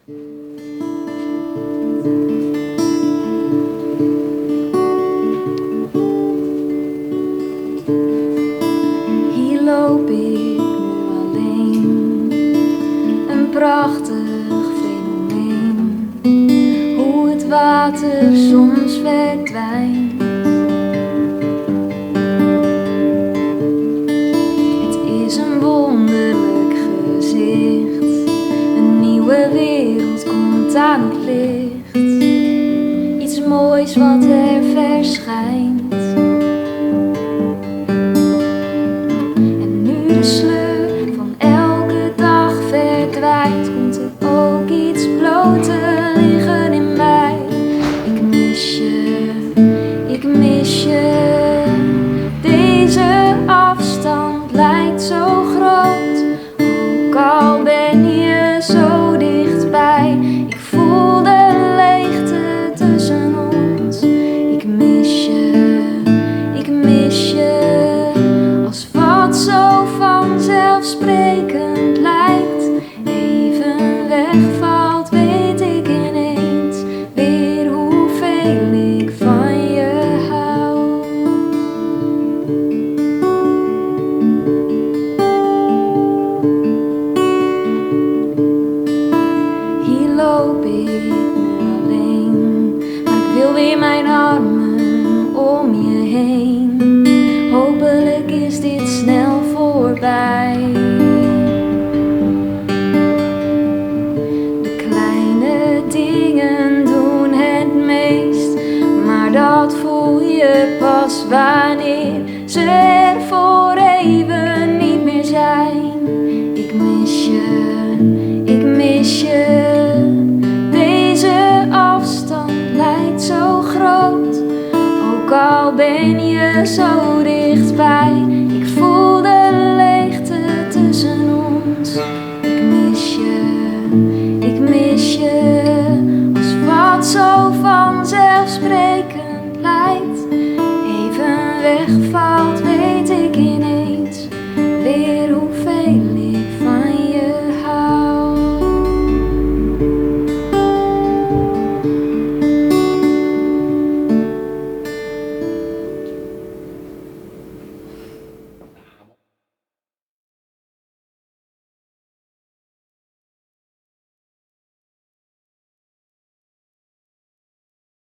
Hier loop ik nu alleen, een prachtig fenomeen, hoe het water soms verdwijnt. Het is een wonderlijk gezicht, een nieuwe wereld komt aan het licht, iets moois wat er verschijnt. De sleur van elke dag verdwijnt, komt er ook iets bloot te liggen in mij. Ik mis je, ik mis je. Deze afstand lijkt zo groot, ook al ben je zo dichtbij. Ik voel de leegte tussen ons. Ik mis je, ik mis je. Als wat zo vanzelfsprekend lijkt, even wegvalt, weet ik ineens weer hoeveel ik van je hou. Hier loop ik nu alleen, maar ik wil weer mijn armen om je heen. Hopelijk is dit snel voorbij. De kleine dingen doen het meest, maar dat voel je pas wanneer ze er voor even niet meer zijn. Ik mis je, ik mis je. Deze afstand lijkt zo groot, ook al ben je zo